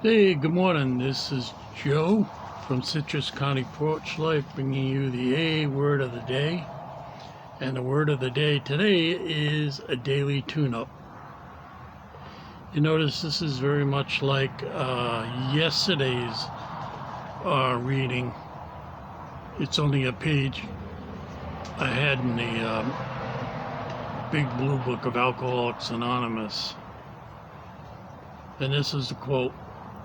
Hey, good morning. This is Joe from Citrus County Porch Life bringing you the A word of the day. And the word of the day today is a daily tune-up. You notice this is very much like yesterday's reading. It's only a page ahead in the big blue book of Alcoholics Anonymous. And this is the quote: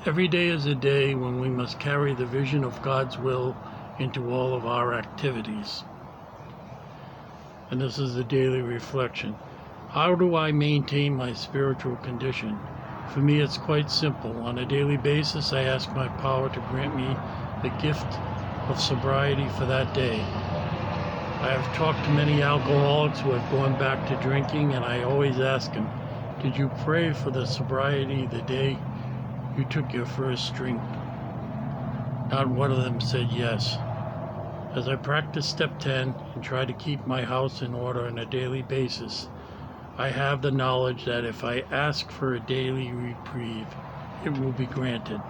"Every day is a day when we must carry the vision of God's will into all of our activities." And this is the daily reflection. How do I maintain my spiritual condition? For me, it's quite simple. On a daily basis, I ask my power to grant me the gift of sobriety for that day. I have talked to many alcoholics who have gone back to drinking, and I always ask them, did you pray for the sobriety the day you took your first drink? Not one of them said yes. As I practice step 10 and try to keep my house in order on a daily basis, I have the knowledge that if I ask for a daily reprieve, it will be granted.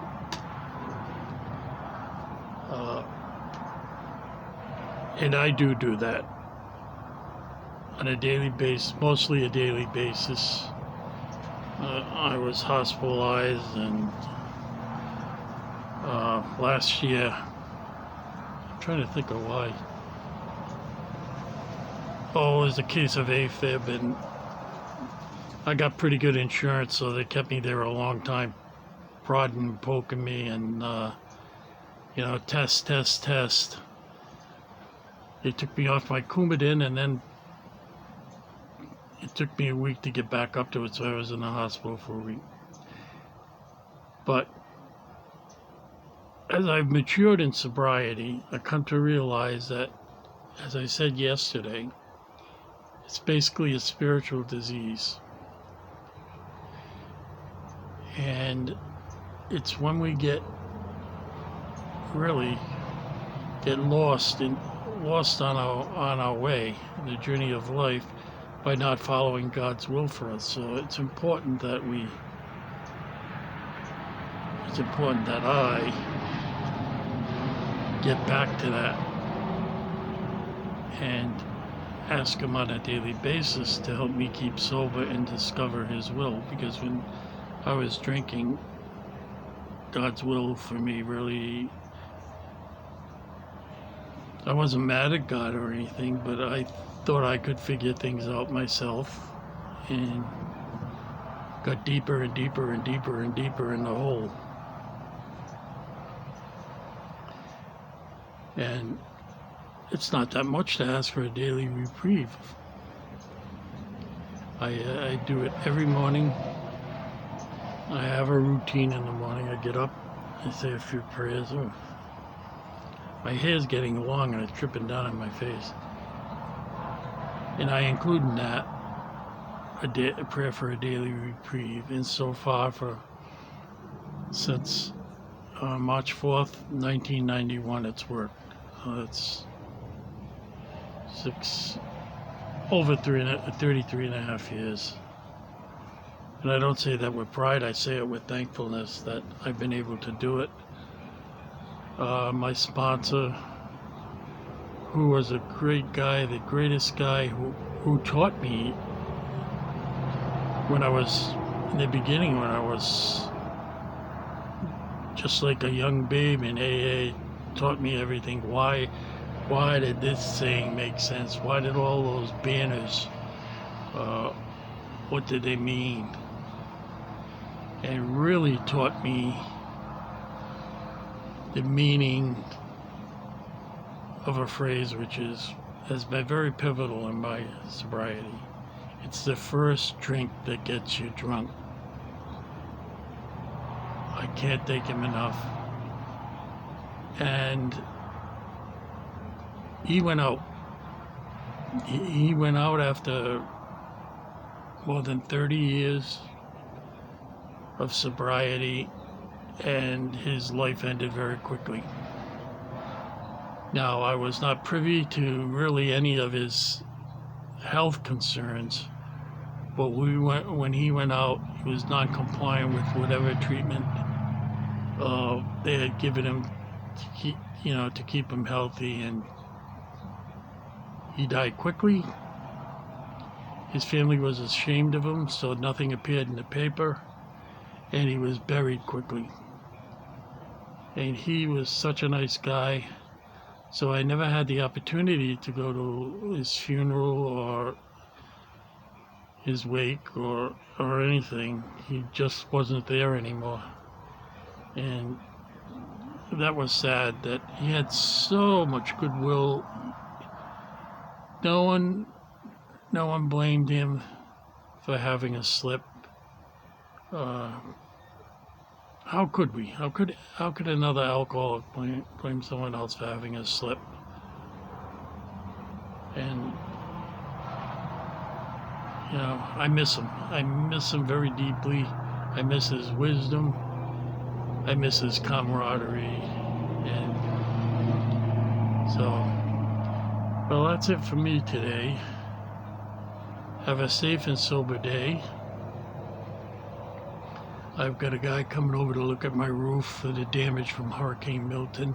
And I do that on a daily basis, mostly a daily basis. I was hospitalized, and last year, I'm trying to think of why. Oh, it was a case of AFib, and I got pretty good insurance, so they kept me there a long time, prodding and poking me, and test. They took me off my Coumadin, and then it took me a week to get back up to it, so I was in the hospital for a week. But as I've matured in sobriety, I come to realize that, as I said yesterday, it's basically a spiritual disease. And it's when we get lost on our way, the journey of life, by not following God's will for us. So it's important that I get back to that and ask Him on a daily basis to help me keep sober and discover His will. Because when I was drinking, God's will for me really, I wasn't mad at God or anything, but I thought I could figure things out myself, and got deeper and deeper and deeper and deeper in the hole. And it's not that much to ask for a daily reprieve. I do it every morning. I have a routine in the morning. I get up, I say a few prayers. Oh, my hair's getting long and it's dripping down in my face. And I include in that a prayer for a daily reprieve. And so far, since March 4th, 1991, it's worked. It's over 33 and a half years. And I don't say that with pride, I say it with thankfulness that I've been able to do it. My sponsor, who was a great guy, the greatest guy who taught me when I was in the beginning, when I was just like a young babe in AA, taught me everything. Why did this saying make sense? Why did all those banners, what did they mean? And really taught me the meaning of a phrase which has been very pivotal in my sobriety. It's the first drink that gets you drunk. I can't thank him enough. And he went out. He went out after more than 30 years of sobriety, and his life ended very quickly. Now, I was not privy to really any of his health concerns, but when he went out, he was non-compliant with whatever treatment They had given him, to keep him healthy, and he died quickly. His family was ashamed of him, so nothing appeared in the paper, and he was buried quickly. And he was such a nice guy, so I never had the opportunity to go to his funeral or his wake or anything. He just wasn't there anymore. And that was sad, that he had so much goodwill. No one blamed him for having a slip. How could we? How could another alcoholic blame someone else for having a slip? And I miss him. I miss him very deeply. I miss his wisdom. I miss his camaraderie. And so, well, that's it for me today. Have a safe and sober day. I've got a guy coming over to look at my roof for the damage from Hurricane Milton.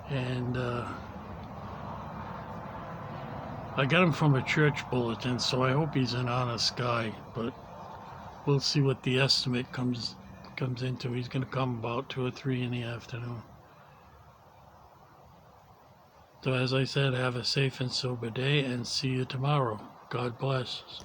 And I got him from a church bulletin, so I hope he's an honest guy, but we'll see what the estimate comes into. He's going to come about 2 or 3 in the afternoon. So as I said, have a safe and sober day, and see you tomorrow. God bless.